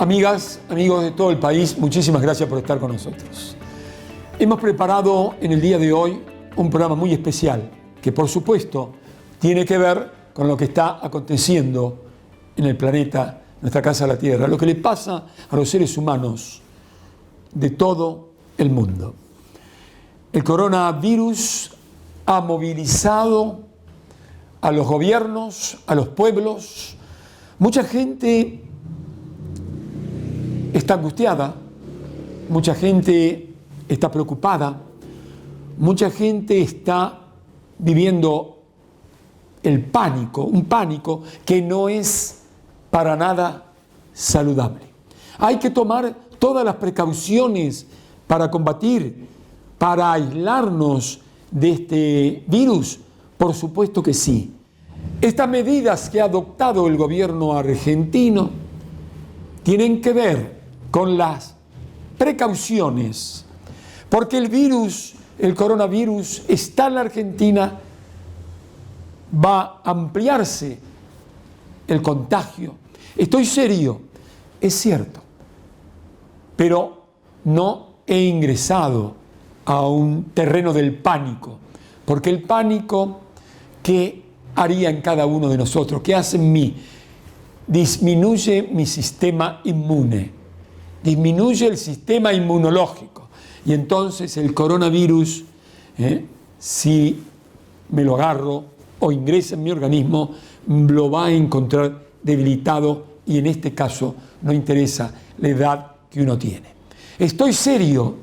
Amigas, amigos de todo el país, muchísimas gracias por estar con nosotros. Hemos preparado en el día de hoy un programa muy especial que, por supuesto, tiene que ver con lo que está aconteciendo en el planeta, nuestra casa, la Tierra, lo que le pasa a los seres humanos de todo el mundo. El coronavirus ha movilizado a los gobiernos, a los pueblos. Mucha gente está angustiada, mucha gente está preocupada, mucha gente está viviendo el pánico, un pánico que no es para nada saludable. Hay que tomar todas las precauciones para combatir, para aislarnos de este virus. Por supuesto que sí. Estas medidas que ha adoptado el gobierno argentino tienen que ver con las precauciones, porque el virus, el coronavirus, está en la Argentina, va a ampliarse el contagio. Estoy serio, es cierto, pero no he ingresado a un terreno del pánico, porque el pánico, ¿qué haría en cada uno de nosotros? ¿Qué hace en mí? Disminuye mi sistema inmune, disminuye el sistema inmunológico, y entonces el coronavirus, si me lo agarro o ingresa en mi organismo, lo va a encontrar debilitado, y en este caso no interesa la edad que uno tiene. Estoy serio,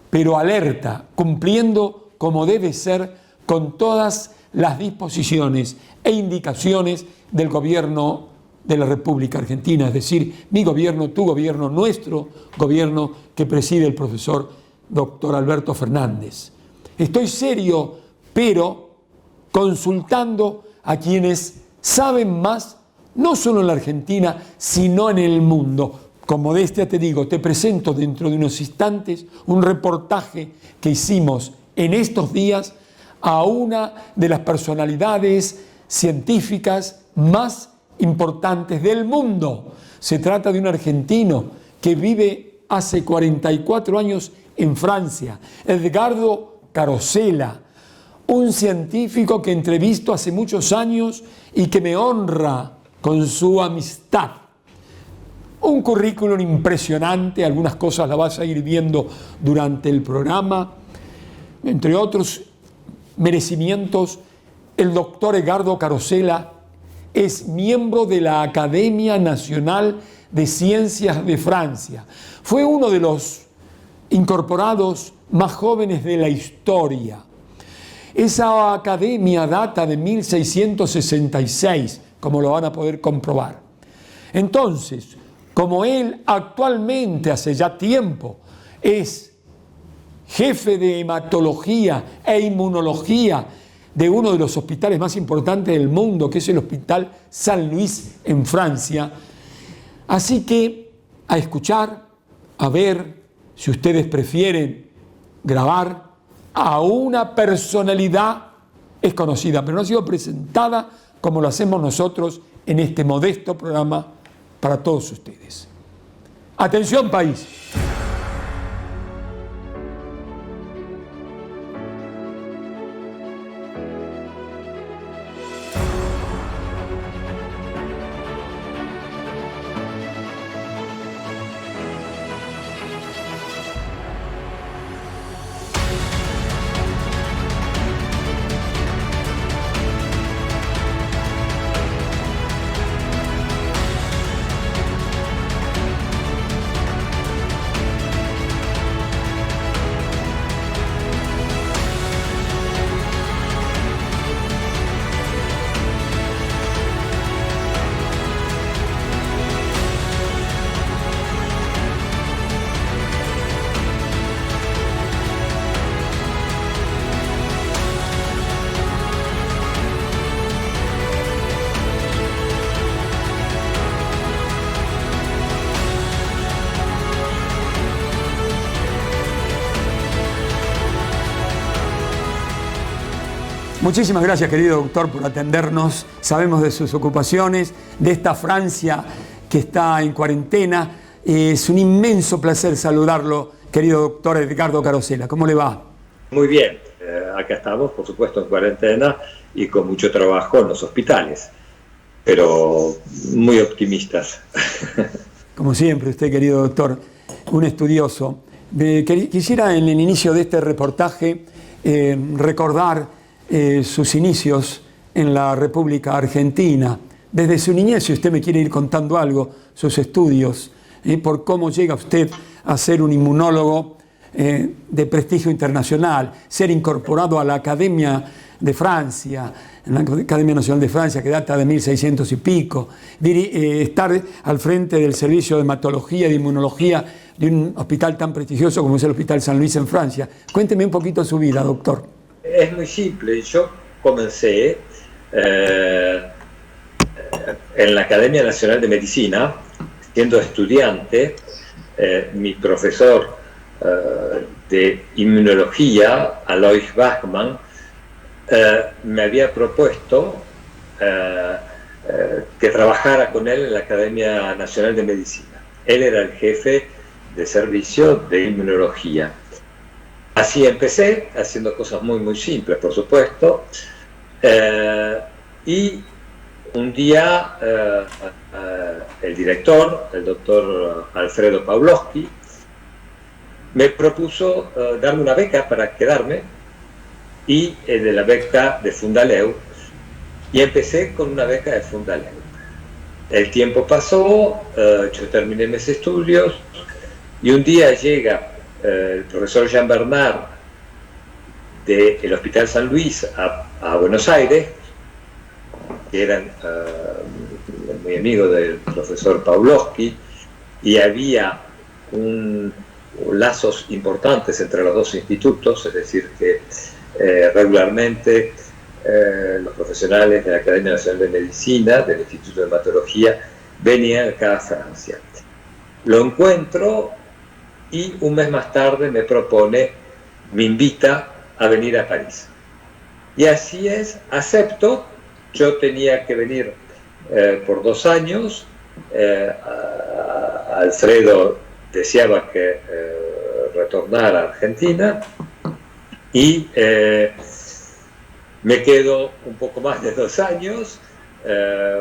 pero alerta, cumpliendo como debe ser con todas las disposiciones e indicaciones del gobierno de la República Argentina, es decir, mi gobierno, tu gobierno, nuestro gobierno que preside el profesor doctor Alberto Fernández. Estoy serio, pero consultando a quienes saben más, no solo en la Argentina, sino en el mundo. Como modestia te digo, te presento dentro de unos instantes un reportaje que hicimos en estos días a una de las personalidades científicas más importantes del mundo. Se trata de un argentino que vive hace 44 años en Francia, Edgardo Carosella, un científico que entrevisto hace muchos años y que me honra con su amistad. Un currículum impresionante, algunas cosas las vas a ir viendo durante el programa. Entre otros merecimientos, el doctor Edgardo Carosella es miembro de la Academia Nacional de Ciencias de Francia. Fue uno de los incorporados más jóvenes de la historia. Esa academia data de 1666, como lo van a poder comprobar. Entonces, como él actualmente, hace ya tiempo, es jefe de hematología e inmunología de uno de los hospitales más importantes del mundo, que es el Hospital San Luis en Francia. Así que a escuchar, a ver, si ustedes prefieren grabar, a una personalidad es conocida, pero no ha sido presentada como lo hacemos nosotros en este modesto programa para todos ustedes. Atención, país. Muchísimas gracias, querido doctor, por atendernos. Sabemos de sus ocupaciones, de esta Francia que está en cuarentena. Es un inmenso placer saludarlo, querido doctor Edgardo Carosella. ¿Cómo le va? Muy bien, acá estamos, por supuesto, en cuarentena y con mucho trabajo en los hospitales, pero muy optimistas. Como siempre, usted, querido doctor, un estudioso. Quisiera en el inicio de este reportaje recordar sus inicios en la República Argentina. Desde su niñez, si usted me quiere ir contando algo, sus estudios, por cómo llega usted a ser un inmunólogo de prestigio internacional, ser incorporado a la Academia de Francia, en la Academia Nacional de Francia, que data de 1600 y pico, estar al frente del servicio de hematología y de inmunología de un hospital tan prestigioso como es el Hospital San Luis en Francia. Cuénteme un poquito su vida, doctor. Es muy simple. Yo comencé en la Academia Nacional de Medicina, siendo estudiante. Mi profesor de inmunología, Alois Bachmann, me había propuesto que trabajara con él en la Academia Nacional de Medicina. Él era el jefe de servicio de inmunología. Así empecé, haciendo cosas muy simples, por supuesto, y un día el director, el doctor Alfredo Pawlowski, me propuso darme una beca para quedarme, y de la beca de Fundaleu, y empecé con una beca de Fundaleu. El tiempo pasó, yo terminé mis estudios, y un día llega el profesor Jean Bernard del Hospital San Luis a Buenos Aires, que eran muy amigo del profesor Pawlowski, y había lazos importantes entre los dos institutos, es decir, que regularmente los profesionales de la Academia Nacional de Medicina, del Instituto de Hematología, venían acá a Francia. Lo encuentro y un mes más tarde me invita a venir a París. Y así es, acepto. Yo tenía que venir por 2 años. Alfredo deseaba que retornara a Argentina, y me quedo un poco más de 2 años,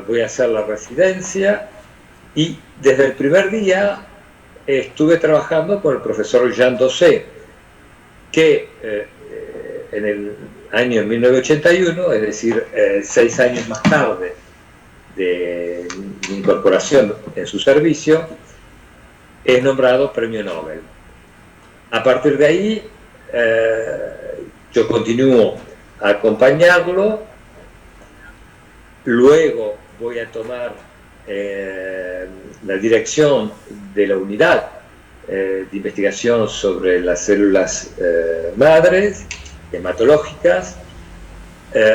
voy a hacer la residencia, y desde el primer día estuve trabajando con el profesor Jean Dosset, que en el año 1981, es decir, 6 años más tarde de mi incorporación en su servicio, es nombrado Premio Nobel. A partir de ahí, yo continúo a acompañarlo. Luego voy a tomar la dirección de la unidad de investigación sobre las células madres hematológicas.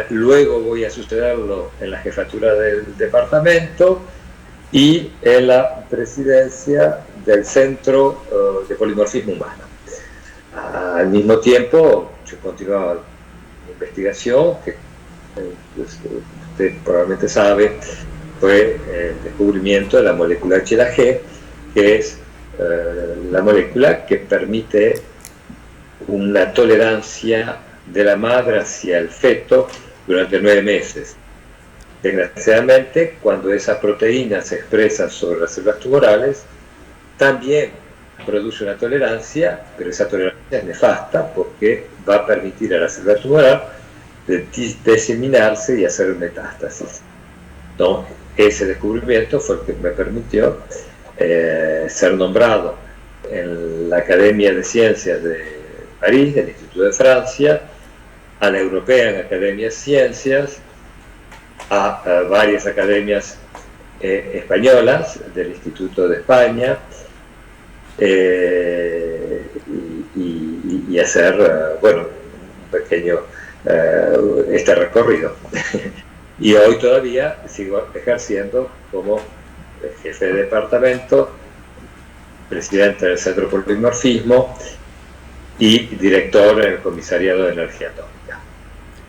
Luego voy a sucederlo en la jefatura del departamento y en la presidencia del Centro de Polimorfismo Humano. Al mismo tiempo, yo continuaba mi investigación, que usted probablemente sabe, fue el descubrimiento de la molécula HLA-G, que es la molécula que permite una tolerancia de la madre hacia el feto durante 9 meses. Desgraciadamente, cuando esa proteína se expresa sobre las células tumorales, también produce una tolerancia, pero esa tolerancia es nefasta porque va a permitir a la célula tumoral diseminarse y hacer metástasis. ¿No? Ese descubrimiento fue el que me permitió ser nombrado en la Academia de Ciencias de París, del Instituto de Francia, a la European Academy of Sciences, a varias academias españolas del Instituto de España, y hacer, bueno, un pequeño este recorrido. Y hoy todavía sigo ejerciendo como jefe de departamento, presidente del Centro por Polimorfismo y director en el Comisariado de Energía Atómica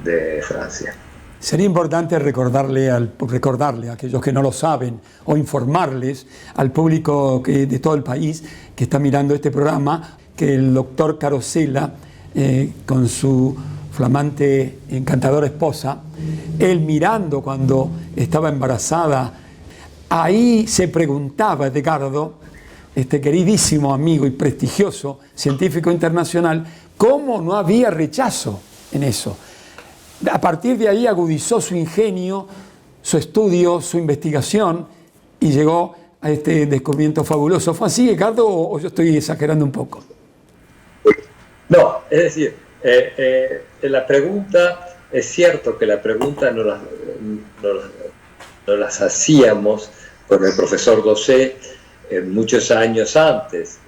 de Francia. Sería importante recordarle a aquellos que no lo saben o informarles al público de todo el país que está mirando este programa que el doctor Carosella, con su flamante, encantadora esposa, él mirando cuando estaba embarazada, ahí se preguntaba, Edgardo, este queridísimo amigo y prestigioso científico internacional, cómo no había rechazo en eso. A partir de ahí agudizó su ingenio, su estudio, su investigación y llegó a este descubrimiento fabuloso. ¿Fue así, Edgardo, o yo estoy exagerando un poco? No, es decir, la pregunta, es cierto que la pregunta no las hacíamos con el profesor Dosé muchos años antes,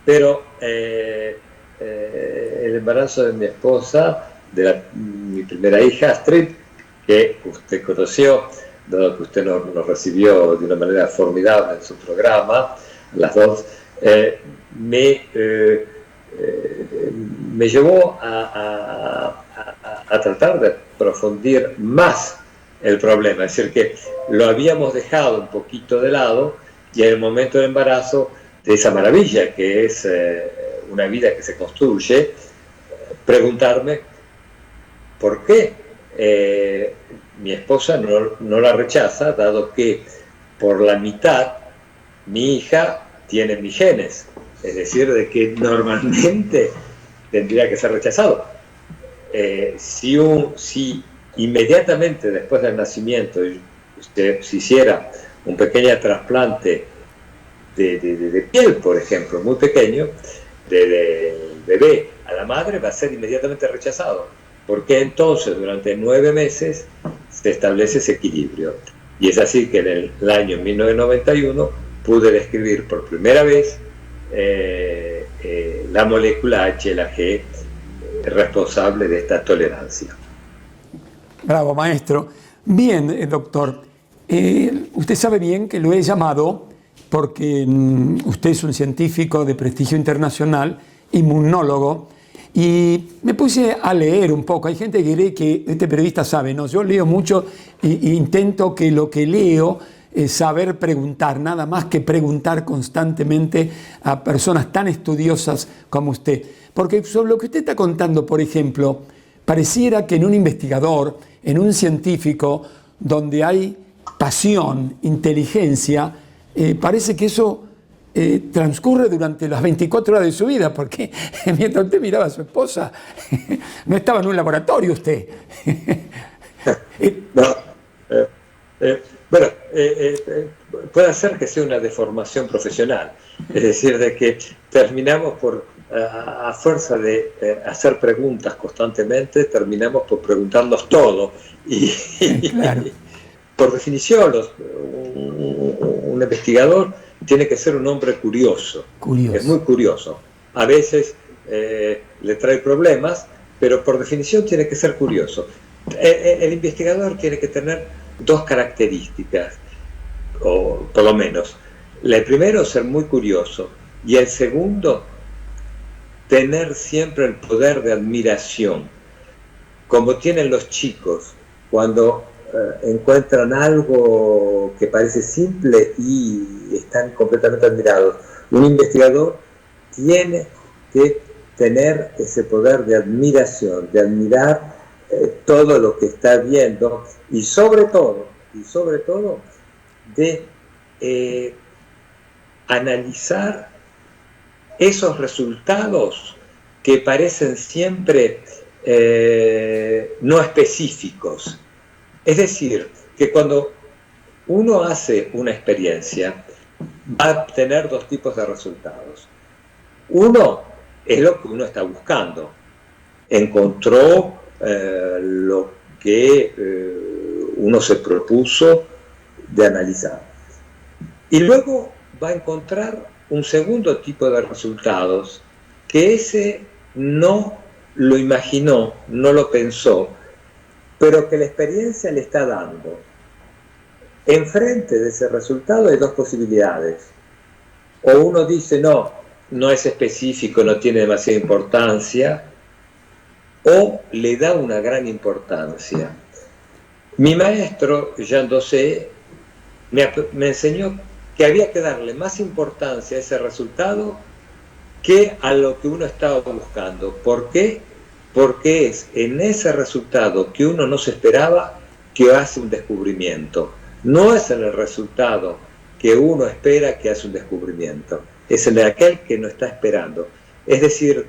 pero el embarazo de mi esposa, mi primera hija, Astrid, que usted conoció, dado que usted nos recibió de una manera formidable en su programa, las dos, me llevó a tratar de aprofundir más el problema, es decir, que lo habíamos dejado un poquito de lado y en el momento del embarazo, de esa maravilla que es una vida que se construye, preguntarme por qué mi esposa no la rechaza, dado que por la mitad mi hija tiene mis genes, es decir, de que normalmente tendría que ser rechazado. Si inmediatamente después del nacimiento usted se hiciera un pequeño trasplante de piel, por ejemplo, muy pequeño, del bebé a la madre, va a ser inmediatamente rechazado, porque entonces durante 9 meses se establece ese equilibrio. Y es así que en el año 1991 pude describir por primera vez la molécula HLA-G responsable de esta tolerancia. Bravo, maestro. Bien, doctor. Usted sabe bien que lo he llamado porque usted es un científico de prestigio internacional, inmunólogo, y me puse a leer un poco. Hay gente que cree que este periodista sabe, no, yo leo mucho e intento que lo que leo es saber preguntar, nada más que preguntar constantemente a personas tan estudiosas como usted. Porque sobre lo que usted está contando, por ejemplo, pareciera que en un investigador, en un científico, donde hay pasión, inteligencia, parece que eso transcurre durante las 24 horas de su vida, porque mientras usted miraba a su esposa, no estaba en un laboratorio usted. No, bueno, puede ser que sea una deformación profesional, es decir, de que terminamos por, a fuerza de hacer preguntas constantemente, terminamos por preguntarnos todo. Claro. Por definición, un investigador tiene que ser un hombre curioso. Es muy curioso. A veces le trae problemas, pero por definición tiene que ser curioso. El investigador tiene que tener 2 características, o por lo menos. El primero, ser muy curioso, y el segundo, tener siempre el poder de admiración, como tienen los chicos cuando encuentran algo que parece simple y están completamente admirados. Un investigador tiene que tener ese poder de admiración, de admirar todo lo que está viendo y sobre todo de analizar esos resultados que parecen siempre no específicos. Es decir, que cuando uno hace una experiencia, va a obtener 2 tipos de resultados. Uno es lo que uno está buscando. Encontró lo que uno se propuso de analizar. Y luego va a encontrar un segundo tipo de resultados, que ese no lo imaginó, no lo pensó, pero que la experiencia le está dando. Enfrente de ese resultado hay 2 posibilidades. O uno dice, no es específico, no tiene demasiada importancia, o le da una gran importancia. Mi maestro, Jean Dosé, me enseñó que había que darle más importancia a ese resultado que a lo que uno estaba buscando. ¿Por qué? Porque es en ese resultado que uno no se esperaba que hace un descubrimiento. No es en el resultado que uno espera que hace un descubrimiento. Es en aquel que no está esperando. Es decir,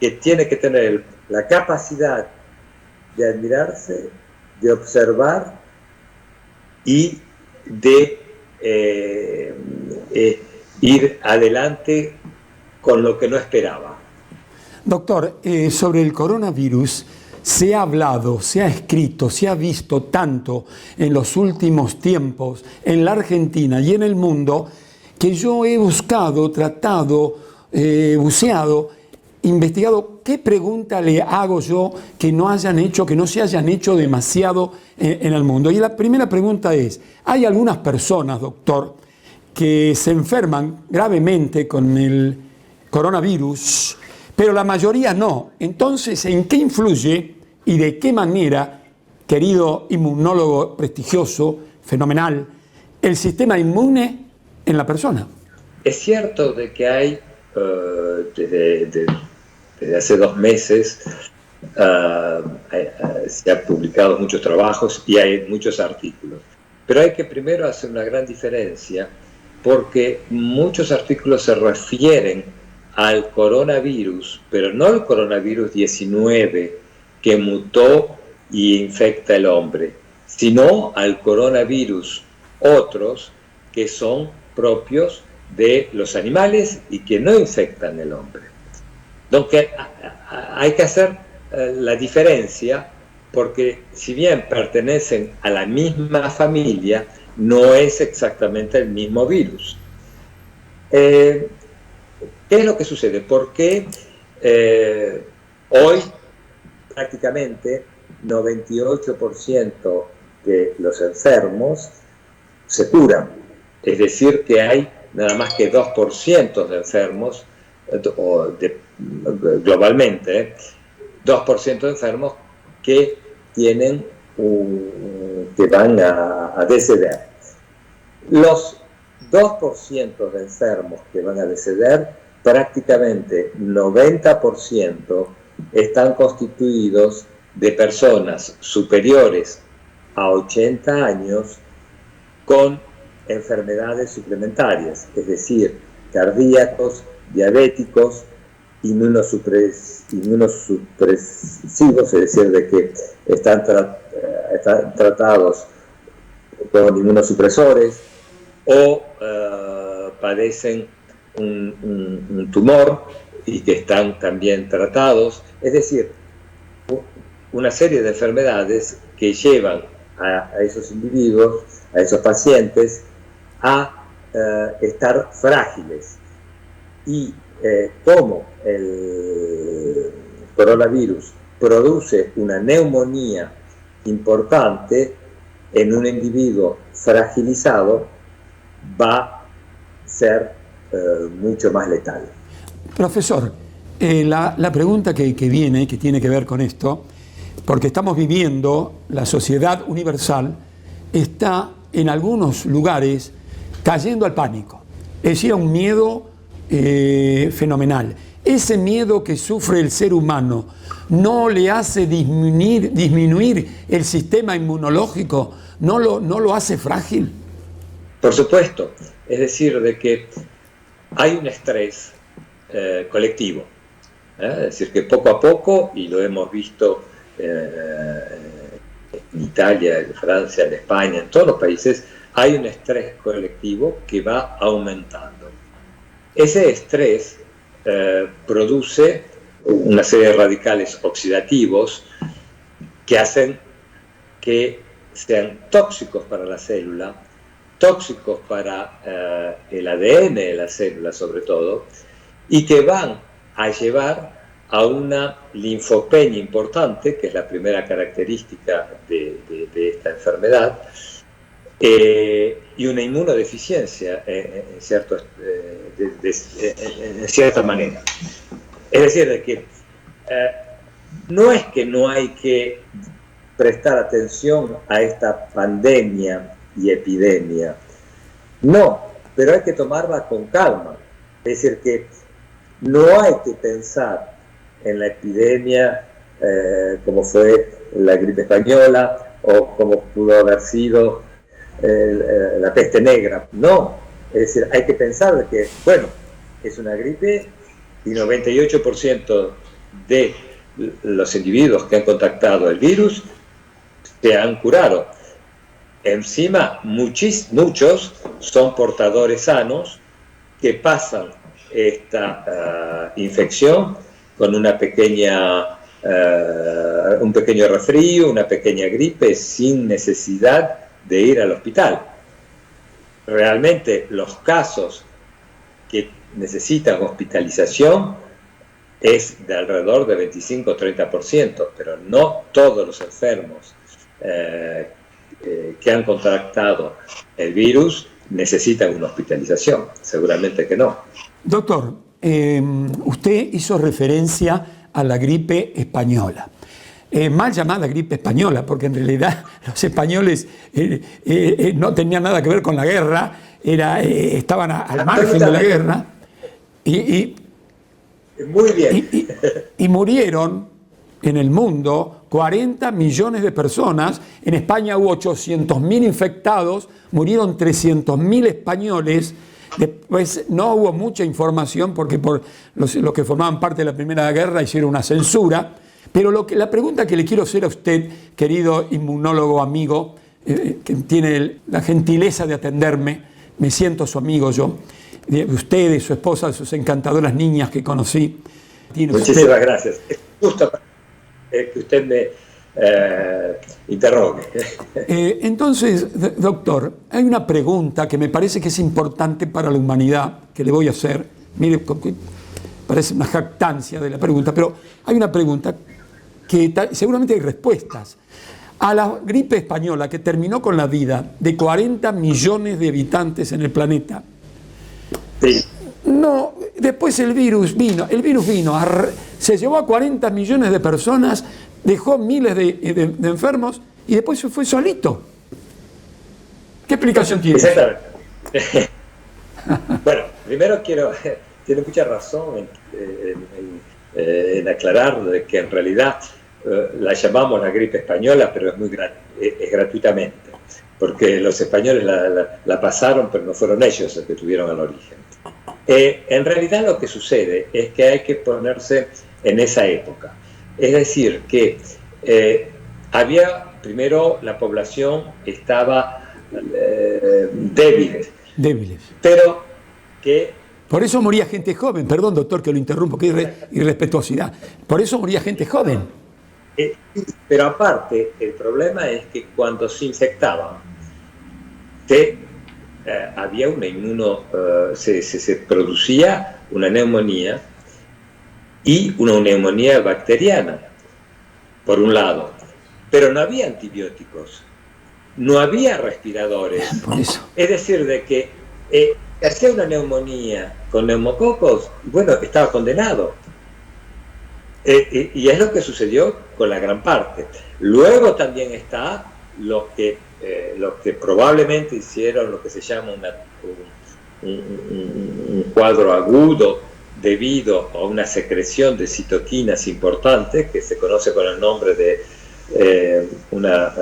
que tiene que tener la capacidad de admirarse, de observar y de ir adelante con lo que no esperaba. Doctor, sobre el coronavirus se ha hablado, se ha escrito, se ha visto tanto en los últimos tiempos en la Argentina y en el mundo que yo he buscado, tratado, buceado, investigado qué pregunta le hago yo que no hayan hecho, que no se hayan hecho demasiado en el mundo. Y la primera pregunta es, ¿hay algunas personas, doctor, que se enferman gravemente con el coronavirus, pero la mayoría no? Entonces, ¿en qué influye y de qué manera, querido inmunólogo prestigioso, fenomenal, el sistema inmune en la persona? Es cierto de que hay, desde hace 2 meses, se han publicado muchos trabajos y hay muchos artículos. Pero hay que primero hacer una gran diferencia, porque muchos artículos se refieren al coronavirus, pero no al coronavirus 19 que mutó y infecta al hombre, sino al coronavirus otros que son propios de los animales y que no infectan al hombre. Entonces hay que hacer la diferencia, porque si bien pertenecen a la misma familia, no es exactamente el mismo virus. ¿Qué es lo que sucede? Porque hoy prácticamente 98% de los enfermos se curan. Es decir, que hay nada más que 2% de enfermos, globalmente, 2% de enfermos que tienen que van a deceder. Los 2% de enfermos que van a deceder, prácticamente 90% están constituidos de personas superiores a 80 años con enfermedades suplementarias, es decir, cardíacos, diabéticos, inmunosupresivos, es decir, de que están tratados con inmunosupresores o padecen un tumor y que están también tratados, es decir, una serie de enfermedades que llevan a esos individuos, a esos pacientes, a estar frágiles. Y como el coronavirus produce una neumonía importante en un individuo fragilizado, va a ser mucho más letal. Profesor, la pregunta que viene, que tiene que ver con esto, porque estamos viviendo, la sociedad universal está en algunos lugares cayendo al pánico, es decir, a un miedo fenomenal. Ese miedo que sufre el ser humano no le hace disminuir el sistema inmunológico, no lo hace frágil. Por supuesto, es decir, de que hay un estrés colectivo, es decir, que poco a poco, y lo hemos visto en Italia, en Francia, en España, en todos los países, hay un estrés colectivo que va aumentando. Ese estrés produce una serie de radicales oxidativos que hacen que sean tóxicos para la célula, tóxicos para el ADN de la célula sobre todo, y que van a llevar a una linfopenia importante, que es la primera característica de esta enfermedad, y una inmunodeficiencia en cierta manera. Es decir, de que no es que no hay que prestar atención a esta pandemia y epidemia. No, pero hay que tomarla con calma. Es decir, que no hay que pensar en la epidemia como fue la gripe española o como pudo haber sido la peste negra. No, es decir, hay que pensar que, bueno, es una gripe y 98% de los individuos que han contactado el virus se han curado. Encima, muchos son portadores sanos que pasan esta infección con un pequeño resfrío, una pequeña gripe, sin necesidad de ir al hospital. Realmente los casos que necesitan hospitalización es de alrededor de 25-30%, pero no todos los enfermos que han contractado el virus necesitan una hospitalización, seguramente que no. Doctor, usted hizo referencia a la gripe española. Mal llamada gripe española, porque en realidad los españoles no tenían nada que ver con la guerra, estaban al margen de la guerra muy bien. Y murieron en el mundo 40 millones de personas. En España hubo 800.000 infectados, murieron 300.000 españoles. Después no hubo mucha información porque por los que formaban parte de la Primera Guerra hicieron una censura. Pero la pregunta que le quiero hacer a usted, querido inmunólogo amigo, que tiene la gentileza de atenderme, me siento su amigo yo, de usted, de su esposa, de sus encantadoras niñas que conocí. Muchísimas gracias. Es justo que usted me interrogue. Entonces, doctor, hay una pregunta que me parece que es importante para la humanidad, que le voy a hacer. Mire, parece una jactancia de la pregunta, pero hay una pregunta que seguramente hay respuestas. A la gripe española, que terminó con la vida de 40 millones de habitantes en el planeta, sí. No, después el virus vino, se llevó a 40 millones de personas, dejó miles de enfermos y después se fue solito. ¿Qué explicación tiene? Exactamente. Bueno, primero tiene mucha razón en aclarar de que en realidad la llamamos la gripe española, pero es gratuitamente, porque los españoles la pasaron, pero no fueron ellos los que tuvieron el origen. En realidad lo que sucede es que hay que ponerse en esa época. Es decir, que primero la población estaba débiles. Pero que... Por eso moría gente joven. Perdón, doctor, que lo interrumpo, qué irrespetuosidad. Por eso moría gente joven. Pero aparte, el problema es que cuando se infectaban, había se producía una neumonía y una neumonía bacteriana, por un lado, pero no había antibióticos, no había respiradores. Por eso. Es decir, de que hacía una neumonía con neumococos, bueno, estaba condenado. Y es lo que sucedió con la gran parte. Luego también está los que probablemente hicieron lo que se llama un cuadro agudo debido a una secreción de citoquinas importante que se conoce con el nombre de una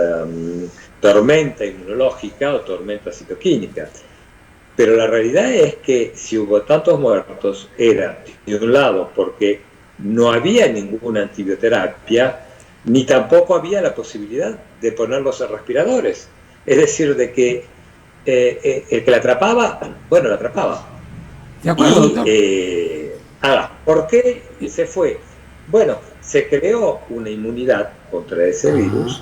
tormenta inmunológica o tormenta citoquínica. Pero la realidad es que si hubo tantos muertos era, de un lado, porque no había ninguna antibioterapia, ni tampoco había la posibilidad de ponerlos en respiradores. Es decir, de que el que la atrapaba, bueno, la atrapaba. De acuerdo, ¿por qué se fue? Bueno, se creó una inmunidad contra ese virus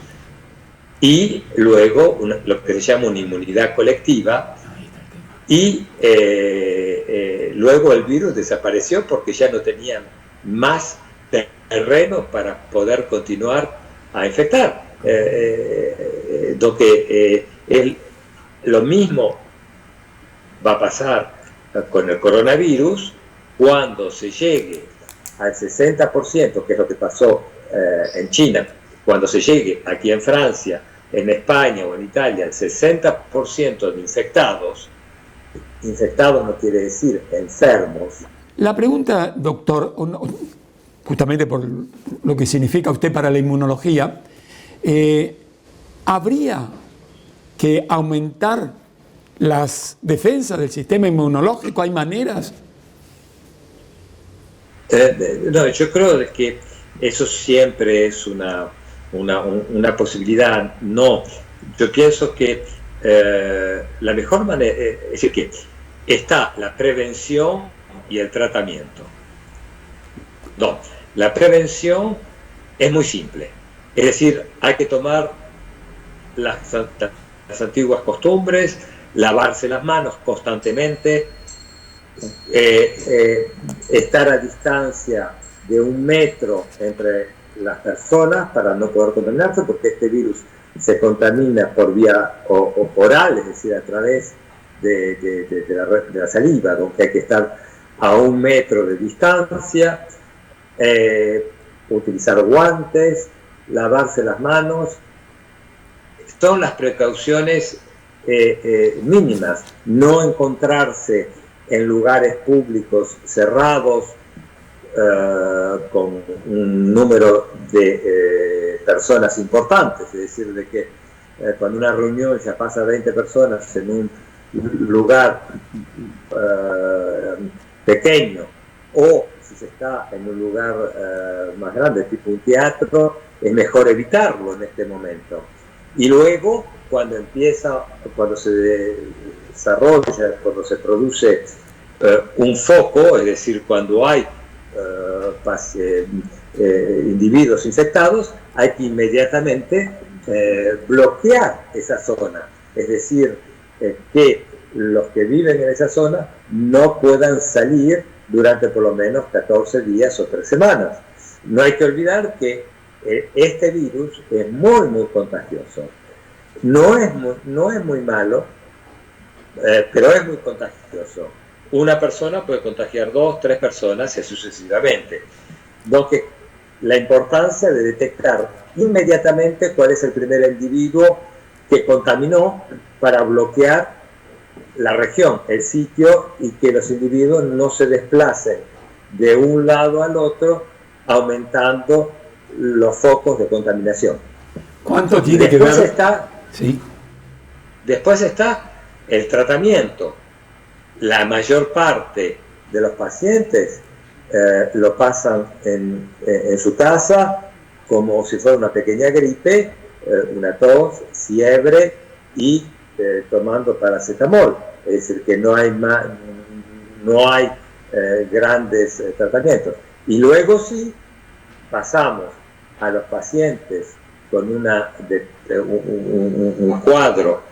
y luego lo que se llama una inmunidad colectiva y luego el virus desapareció porque ya no tenían más terreno para poder continuar a infectar. Lo mismo va a pasar con el coronavirus cuando se llegue al 60%, que es lo que pasó en China, cuando se llegue aquí en Francia, en España o en Italia, el 60% de infectados no quiere decir enfermos. La pregunta, doctor, justamente por lo que significa usted para la inmunología, ¿habría que aumentar las defensas del sistema inmunológico? ¿Hay maneras? No, yo creo que eso siempre es una posibilidad. No, yo pienso que la mejor manera, es decir, que está la prevención y el tratamiento. No, la prevención es muy simple. Es decir, hay que tomar las antiguas costumbres, lavarse las manos constantemente, estar a distancia de 1 metro entre las personas para no poder contaminarse, porque este virus se contamina por vía oral, es decir, a través de la saliva, donde hay que estar a 1 metro de distancia, utilizar guantes, lavarse las manos. Son las precauciones mínimas. No encontrarse en lugares públicos cerrados con un número de personas importantes, es decir, de que cuando una reunión ya pasa 20 personas en un lugar pequeño, o si se está en un lugar más grande, tipo un teatro, es mejor evitarlo en este momento. Y luego, cuando se desarrolla, cuando se produce un foco, es decir, cuando hay individuos infectados, hay que inmediatamente bloquear esa zona, es decir, que los que viven en esa zona no puedan salir durante por lo menos 14 días o 3 semanas. No hay que olvidar que este virus es muy, muy contagioso. No es muy malo, pero es muy contagioso. Una persona puede contagiar 2, 3 personas y sucesivamente. Entonces, la importancia de detectar inmediatamente cuál es el primer individuo que contaminó para bloquear la región, el sitio, y que los individuos no se desplacen de un lado al otro, aumentando los focos de contaminación. ¿Cuánto tiene que ver? Después está el tratamiento. La mayor parte de los pacientes lo pasan en su casa como si fuera una pequeña gripe, una tos, fiebre y tomando paracetamol. Es decir, que no hay grandes tratamientos. Y luego sí pasamos a los pacientes con un cuadro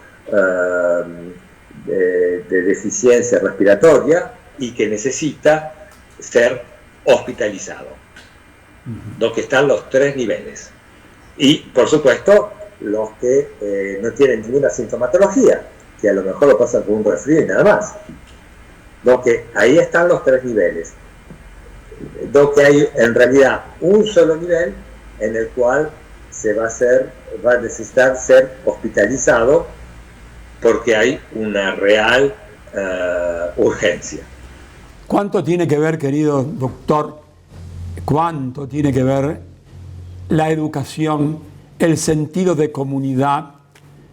de deficiencia respiratoria y que necesita ser hospitalizado. Donde están los 3 niveles. Y, por supuesto, los que no tienen ninguna sintomatología, que a lo mejor lo pasan con un resfrío y nada más. Donde ahí están los 3 niveles. Donde hay en realidad un solo nivel en el cual va a necesitar ser hospitalizado porque hay una real urgencia. ¿Cuánto tiene que ver, querido doctor, cuánto tiene que ver la educación, el sentido de comunidad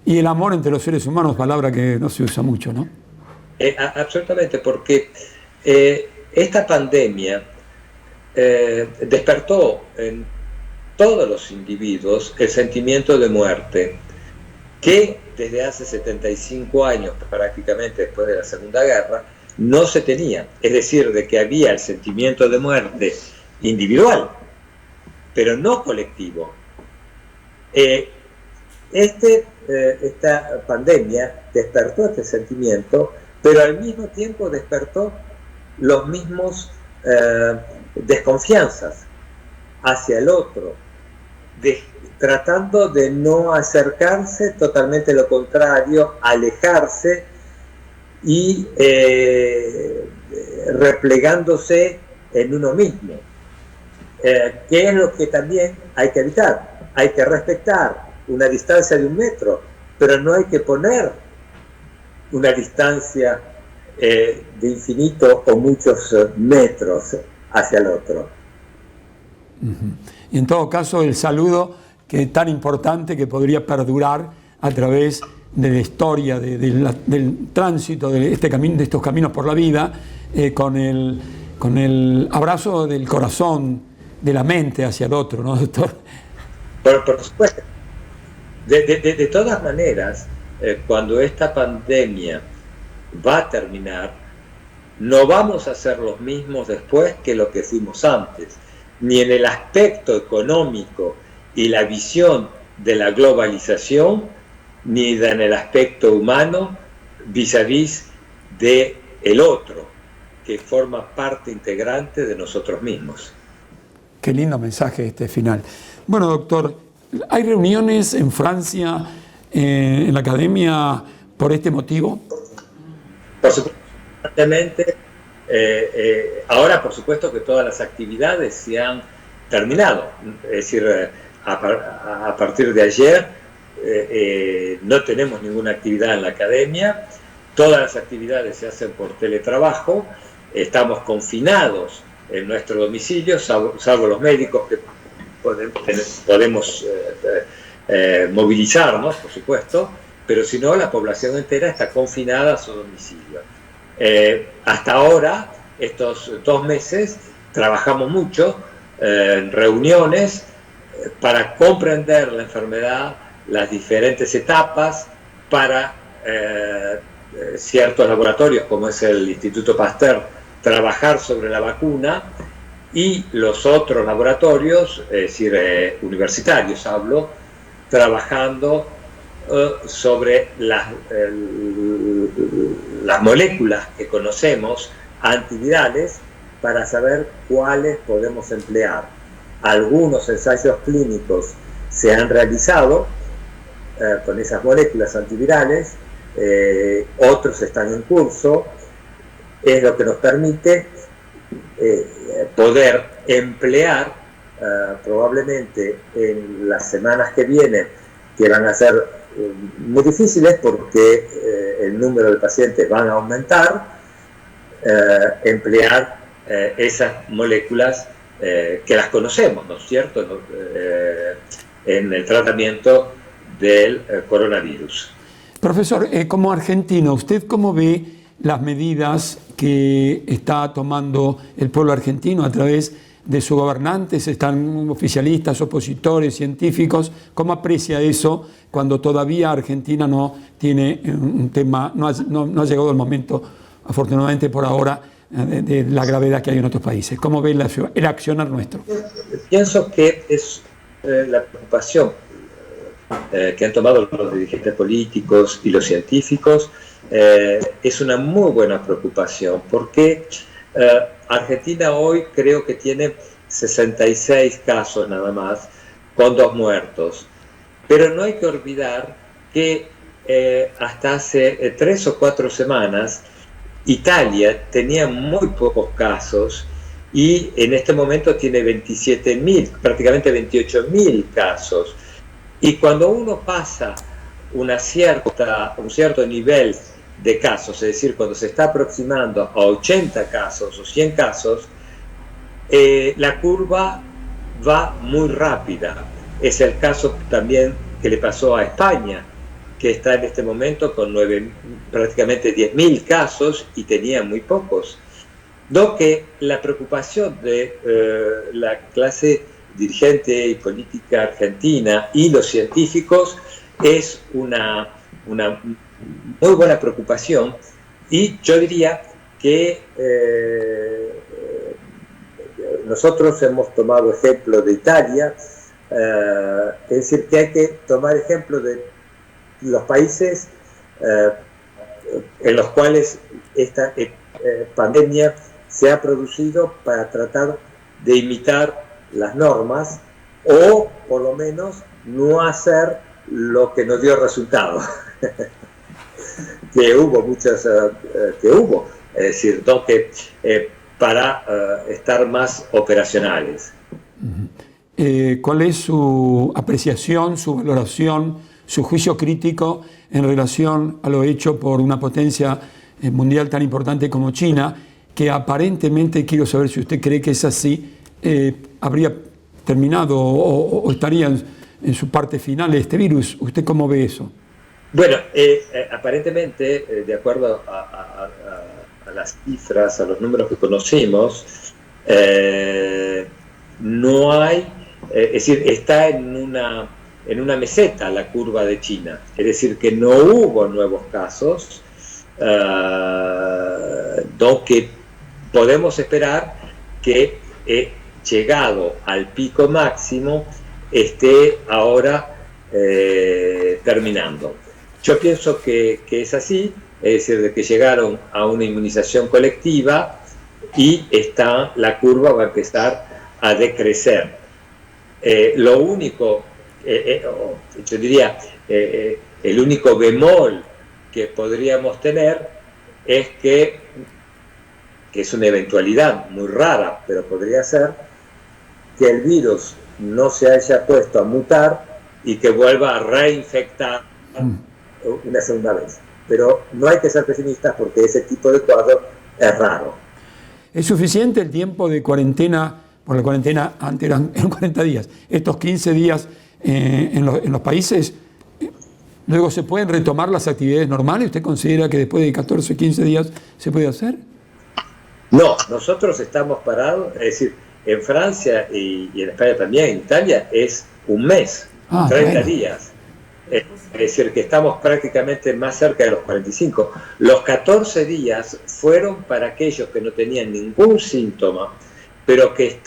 y el amor entre los seres humanos, palabra que no se usa mucho, ¿no? Absolutamente, porque esta pandemia despertó en todos los individuos el sentimiento de muerte, que desde hace 75 años, prácticamente después de la Segunda Guerra, no se tenía. Es decir, de que había el sentimiento de muerte individual, pero no colectivo. Esta pandemia despertó este sentimiento, pero al mismo tiempo despertó los mismos desconfianzas hacia el otro, tratando de no acercarse, totalmente lo contrario, alejarse y replegándose en uno mismo. ¿Qué es lo que también hay que evitar? Hay que respetar una distancia de 1 metro, pero no hay que poner una distancia de infinito o muchos metros hacia el otro. Y en todo caso, el saludo, que es tan importante, que podría perdurar a través de la historia, del tránsito de estos caminos por la vida, con el abrazo del corazón, de la mente hacia el otro, ¿no, doctor? Por supuesto. De todas maneras, cuando esta pandemia va a terminar, no vamos a ser los mismos después que lo que fuimos antes, ni en el aspecto económico y la visión de la globalización, ni en el aspecto humano vis-a-vis de el otro, que forma parte integrante de nosotros mismos. Qué lindo mensaje este final. Bueno, doctor, ¿hay reuniones en Francia, en la academia, por este motivo? Por supuesto, ahora por supuesto que todas las actividades se han terminado, es decir, a partir de ayer no tenemos ninguna actividad en la academia, todas las actividades se hacen por teletrabajo, estamos confinados en nuestro domicilio, salvo los médicos que podemos movilizarnos, por supuesto, pero si no, la población entera está confinada a su domicilio. Hasta ahora, estos 2 meses, trabajamos mucho en reuniones para comprender la enfermedad, las diferentes etapas, para ciertos laboratorios, como es el Instituto Pasteur, trabajar sobre la vacuna, y los otros laboratorios, es decir, universitarios hablo, trabajando sobre las moléculas que conocemos, antivirales, para saber cuáles podemos emplear. Algunos ensayos clínicos se han realizado con esas moléculas antivirales, otros están en curso, es lo que nos permite poder emplear probablemente en las semanas que vienen, que van a ser muy difíciles porque el número de pacientes van a aumentar, emplear esas moléculas que las conocemos, ¿no es cierto?, en el tratamiento del coronavirus. Profesor, como argentino, ¿usted cómo ve las medidas que está tomando el pueblo argentino a través de sus gobernantes? Están oficialistas, opositores, científicos. ¿Cómo aprecia eso cuando todavía Argentina no tiene un tema, no ha llegado el momento, afortunadamente por ahora, de la gravedad que hay en otros países? ¿Cómo ve el accionar nuestro? Pienso que es la preocupación que han tomado los dirigentes políticos y los científicos, es una muy buena preocupación, porque Argentina hoy creo que tiene 66 casos nada más, con 2 muertos. Pero no hay que olvidar que hasta hace 3 o 4 semanas Italia tenía muy pocos casos y en este momento tiene 27.000, prácticamente 28.000 casos. Y cuando uno pasa un cierto nivel de casos, es decir, cuando se está aproximando a 80 casos o 100 casos, la curva va muy rápida. Es el caso también que le pasó a España, que está en este momento con prácticamente 10.000 casos y tenía muy pocos. No, que la preocupación de la clase dirigente y política argentina y los científicos es una muy buena preocupación, y yo diría que nosotros hemos tomado ejemplo de Italia, es decir, que hay que tomar ejemplo de los países en los cuales esta pandemia se ha producido, para tratar de imitar las normas o por lo menos no hacer lo que nos dio resultado. Que hubo muchas, es decir, para estar más operacionales. ¿Cuál es su apreciación, su valoración, su juicio crítico en relación a lo hecho por una potencia mundial tan importante como China, que aparentemente, quiero saber si usted cree que es así, habría terminado o estaría en su parte final este virus? ¿Usted cómo ve eso? Bueno, aparentemente, de acuerdo a las cifras, a los números que conocimos, no hay, es decir, está en una meseta la curva de China, es decir, que no hubo nuevos casos, que podemos esperar que llegado al pico máximo esté ahora terminando. Yo pienso que es así, es decir, de que llegaron a una inmunización colectiva y la curva va a empezar a decrecer. Lo único, yo diría, el único bemol que podríamos tener es que es una eventualidad muy rara, pero podría ser que el virus no se haya puesto a mutar y que vuelva a reinfectar una segunda vez. Pero no hay que ser pesimistas porque ese tipo de cuadro es raro. ¿Es suficiente el tiempo de cuarentena? Por la cuarentena antes eran 40 días. Estos 15 días en los países, luego se pueden retomar las actividades normales. ¿Usted considera que después de 14, 15 días se puede hacer? No, nosotros estamos parados, es decir, en Francia y en España también, en Italia, es un mes, 30 días. Es decir, que estamos prácticamente más cerca de los 45. Los 14 días fueron para aquellos que no tenían ningún síntoma, pero que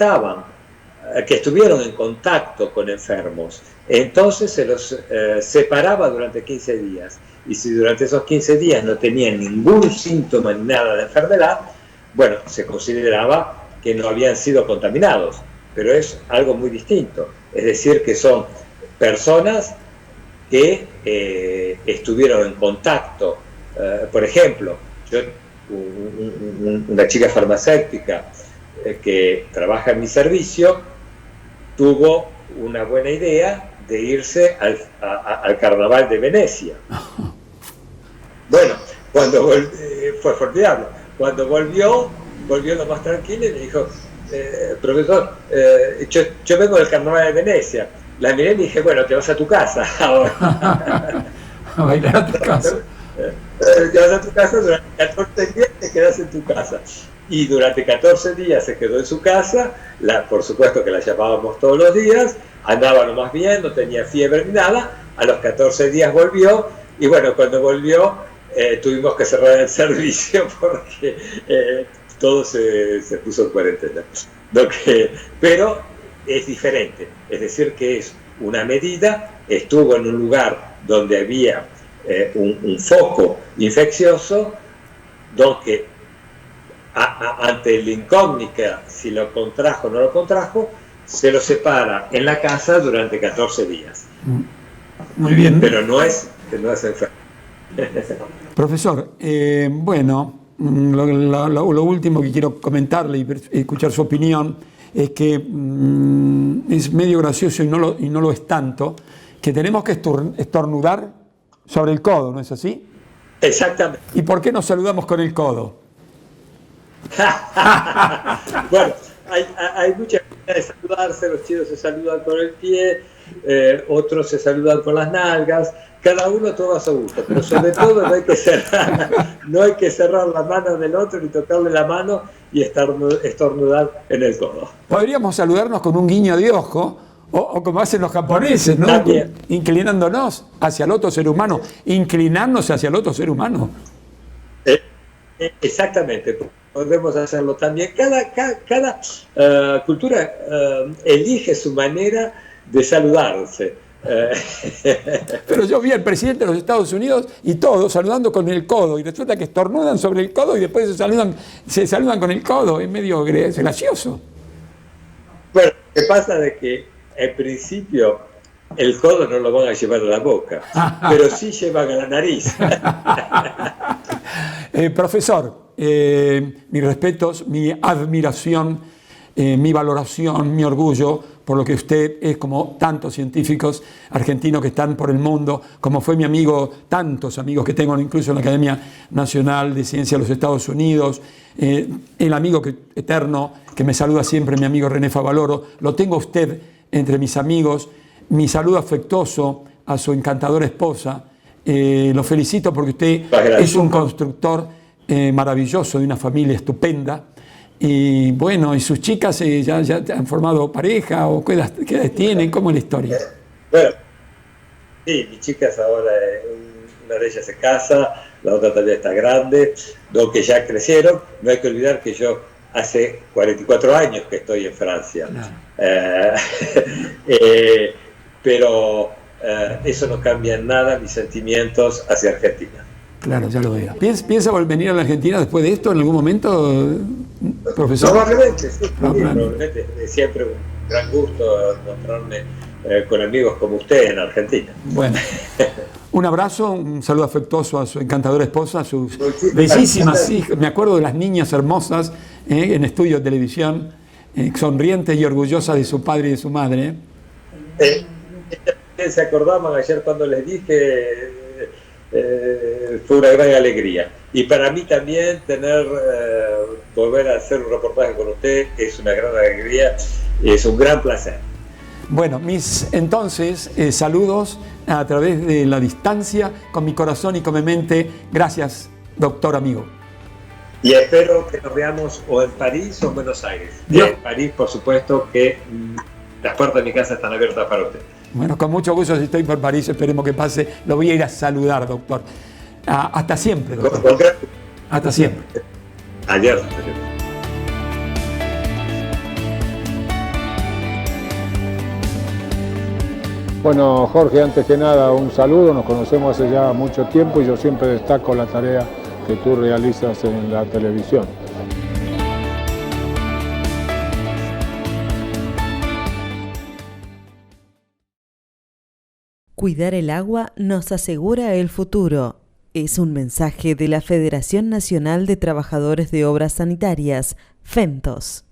estuvieron en contacto con enfermos. Entonces se los separaba durante 15 días. Y si durante esos 15 días no tenían ningún síntoma ni nada de enfermedad, bueno, se consideraba que no habían sido contaminados. Pero es algo muy distinto. Es decir, que son personas que estuvieron en contacto. Por ejemplo, una chica farmacéutica que trabaja en mi servicio tuvo una buena idea de irse al carnaval de Venecia. Bueno, fue formidable. Cuando volvió lo más tranquilo y me dijo, profesor, yo vengo del carnaval de Venecia. La miré y dije, bueno, te vas a tu casa ahora. A bailar a tu casa. Te vas a tu casa, durante 14 días te quedas en tu casa. Y durante 14 días se quedó en su casa, por supuesto que la llamábamos todos los días, andaba lo más bien, no tenía fiebre ni nada, a los 14 días volvió, y bueno, cuando volvió tuvimos que cerrar el servicio porque todo se puso en cuarentena. Pero es diferente, es decir que es una medida, estuvo en un lugar donde había un foco infeccioso, donde ante la incógnita si lo contrajo o no lo contrajo, se lo separa en la casa durante 14 días. Muy bien. Pero no es enfermo. Profesor, bueno, lo último que quiero comentarle y escuchar su opinión es que es medio gracioso y no lo es tanto, que tenemos que estornudar sobre el codo, ¿no es así? Exactamente. ¿Y por qué nos saludamos con el codo? Bueno, hay muchas maneras de saludarse, los chinos se saludan con el pie, otros se saludan con las nalgas, cada uno todo a su gusto, pero sobre todo no hay que cerrar la mano del otro ni tocarle la mano y estornudar en el codo. Podríamos saludarnos con un guiño de ojo, o como hacen los japoneses, ¿no? También. Inclinándonos hacia el otro ser humano, inclinarnos hacia el otro ser humano. Exactamente, podemos hacerlo también. Cada cultura elige su manera de saludarse. Pero yo vi al presidente de los Estados Unidos y todos saludando con el codo, y resulta que estornudan sobre el codo y después se saludan con el codo. Es medio gracioso. Bueno, lo que pasa es que en principio el codo no lo van a llevar a la boca, pero sí llevan a la nariz. Profesor, mis respetos, mi admiración mi valoración, mi orgullo por lo que usted es, como tantos científicos argentinos que están por el mundo, como fue mi amigo, tantos amigos que tengo incluso en la Academia Nacional de Ciencia de los Estados Unidos, el amigo eterno que me saluda siempre, mi amigo René Favaloro, lo tengo a usted entre mis amigos, mi saludo afectuoso a su encantadora esposa, lo felicito porque usted es un constructor maravilloso de una familia estupenda. Y bueno, ¿y sus chicas ya han formado pareja o qué edad tienen? ¿Cómo es la historia? Bueno, sí, mis chicas ahora, una de ellas se casa, la otra también está grande, dos que ya crecieron. No hay que olvidar que yo hace 44 años que estoy en Francia. Claro. Pero eso no cambia en nada mis sentimientos hacia Argentina. Claro, ya lo veo. ¿Piensa venir a la Argentina después de esto en algún momento, profesor? Probablemente, sí, probablemente. Es siempre un gran gusto encontrarme con amigos como usted en Argentina. Bueno, un abrazo, un saludo afectuoso a su encantadora esposa, a sus bellísimas hijas. Me acuerdo de las niñas hermosas en estudio de televisión, sonrientes y orgullosas de su padre y de su madre. Se acordaban ayer cuando les dije... fue una gran alegría. Y para mí también volver a hacer un reportaje con usted es una gran alegría y es un gran placer. Bueno, entonces saludos a través de la distancia, con mi corazón y con mi mente. Gracias, doctor amigo. Y espero que nos veamos o en París o en Buenos Aires. Y en París, por supuesto, que las puertas de mi casa están abiertas para usted. Bueno, con mucho gusto, si estoy por París, esperemos que pase. Lo voy a ir a saludar, doctor. Hasta siempre, doctor. Hasta siempre. Ayer. Bueno, Jorge, antes que nada, un saludo. Nos conocemos hace ya mucho tiempo y yo siempre destaco la tarea que tú realizas en la televisión. Cuidar el agua nos asegura el futuro. Es un mensaje de la Federación Nacional de Trabajadores de Obras Sanitarias, FENTOS.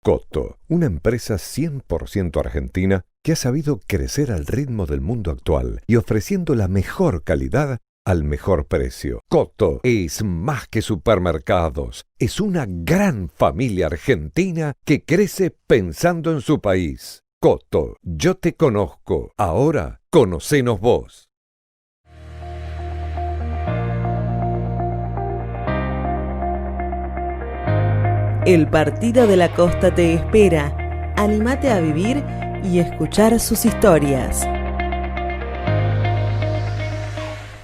Cotto, una empresa 100% argentina que ha sabido crecer al ritmo del mundo actual y ofreciendo la mejor calidad al mejor precio. Cotto es más que supermercados, es una gran familia argentina que crece pensando en su país. Cotto, yo te conozco, ahora conocenos vos. El Partido de la Costa te espera. Anímate a vivir y escuchar sus historias.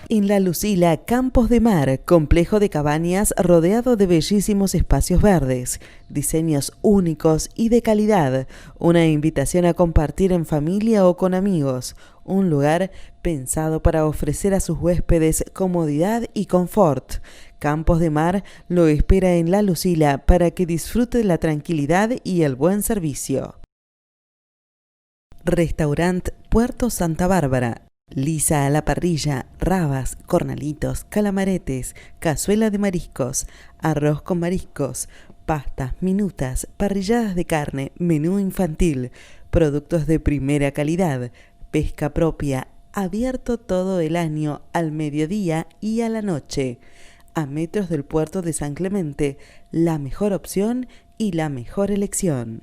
En La Lucila, Campos de Mar, complejo de cabañas rodeado de bellísimos espacios verdes, diseños únicos y de calidad, una invitación a compartir en familia o con amigos, un lugar pensado para ofrecer a sus huéspedes comodidad y confort. Campos de Mar lo espera en La Lucila para que disfrute la tranquilidad y el buen servicio. Restaurant Puerto Santa Bárbara. Lisa a la parrilla, rabas, cornalitos, calamaretes, cazuela de mariscos, arroz con mariscos, pastas, minutas, parrilladas de carne, menú infantil, productos de primera calidad, pesca propia, abierto todo el año al mediodía y a la noche. A metros del puerto de San Clemente, la mejor opción y la mejor elección.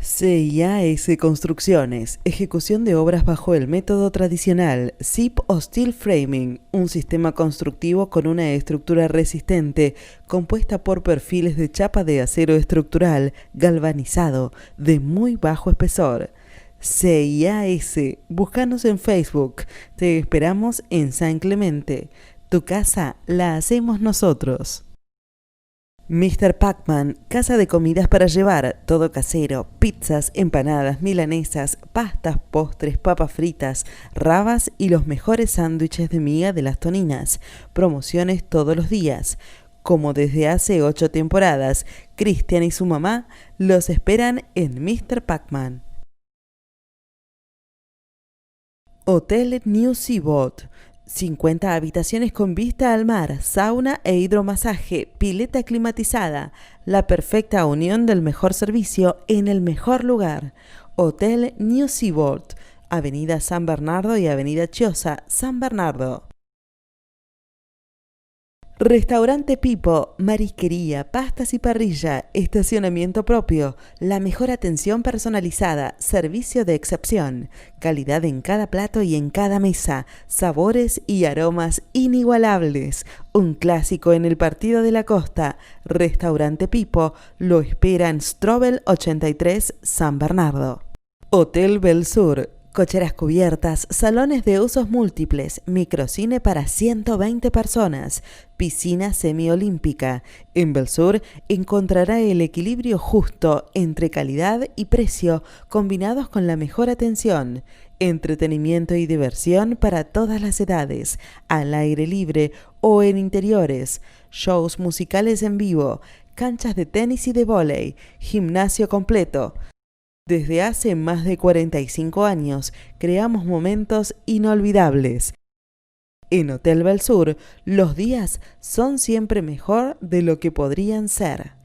CIAS Construcciones, ejecución de obras bajo el método tradicional, SIP o Steel Framing, un sistema constructivo con una estructura resistente, compuesta por perfiles de chapa de acero estructural, galvanizado, de muy bajo espesor. CIAS, búscanos en Facebook, te esperamos en San Clemente, tu casa la hacemos nosotros. Mr. Pac-Man, casa de comidas para llevar, todo casero, pizzas, empanadas, milanesas, pastas, postres, papas fritas, rabas y los mejores sándwiches de miga de las Toninas. Promociones todos los días. Como desde hace 8 temporadas, Cristian y su mamá los esperan en Mr. Pac-Man. Hotel New Seaboard. 50 habitaciones con vista al mar, sauna e hidromasaje, pileta climatizada. La perfecta unión del mejor servicio en el mejor lugar. Hotel New Seaboard, Avenida San Bernardo y Avenida Chiosa, San Bernardo. Restaurante Pipo, marisquería, pastas y parrilla, estacionamiento propio, la mejor atención personalizada, servicio de excepción, calidad en cada plato y en cada mesa, sabores y aromas inigualables. Un clásico en el Partido de la Costa. Restaurante Pipo lo espera en Strobel 83, San Bernardo. Hotel Belsur. Cocheras cubiertas, salones de usos múltiples, microcine para 120 personas, piscina semiolímpica. En Belsur encontrará el equilibrio justo entre calidad y precio, combinados con la mejor atención. Entretenimiento y diversión para todas las edades, al aire libre o en interiores. Shows musicales en vivo, canchas de tenis y de vóley, gimnasio completo. Desde hace más de 45 años, creamos momentos inolvidables. En Hotel Belsur, los días son siempre mejor de lo que podrían ser.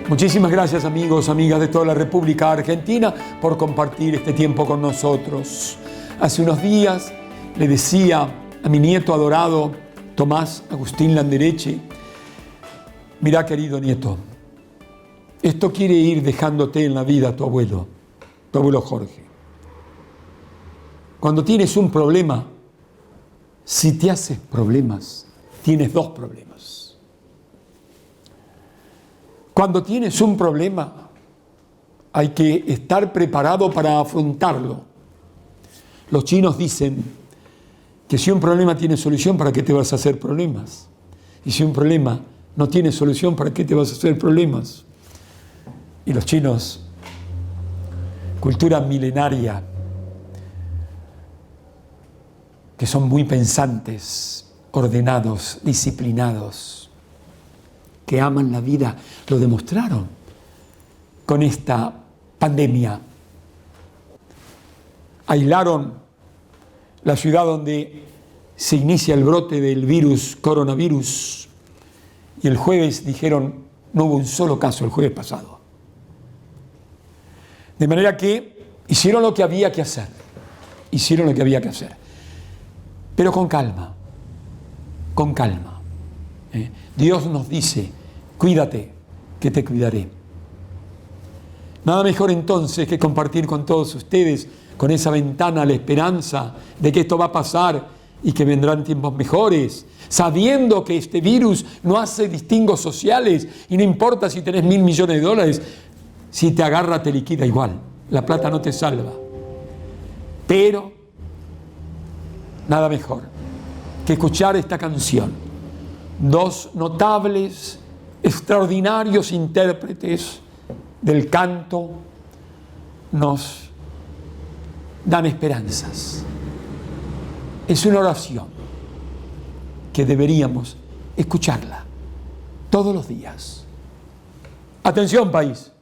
Muchísimas gracias, amigos, amigas de toda la República Argentina, por compartir este tiempo con nosotros. Hace unos días le decía a mi nieto adorado, Tomás Agustín Landereche: mirá, querido nieto, esto quiere ir dejándote en la vida tu abuelo Jorge. Cuando tienes un problema, si te haces problemas, tienes dos problemas. Cuando tienes un problema, hay que estar preparado para afrontarlo. Los chinos dicen que si un problema tiene solución, ¿para qué te vas a hacer problemas? Y si un problema no tiene solución, ¿para qué te vas a hacer problemas? Y los chinos, cultura milenaria, que son muy pensantes, ordenados, disciplinados, que aman la vida, lo demostraron con esta pandemia. Aislaron la ciudad donde se inicia el brote del coronavirus, y el jueves dijeron, no hubo un solo caso el jueves pasado. De manera que hicieron lo que había que hacer, pero con calma, Dios nos dice, cuídate, que te cuidaré. Nada mejor entonces que compartir con todos ustedes, con esa ventana a la esperanza de que esto va a pasar y que vendrán tiempos mejores, sabiendo que este virus no hace distingos sociales y no importa si tenés $1.000 millones, si te agarra te liquida igual, la plata no te salva. Pero nada mejor que escuchar esta canción. Dos notables, extraordinarios intérpretes del canto nos dan esperanzas. Es una oración que deberíamos escucharla todos los días. Atención, país.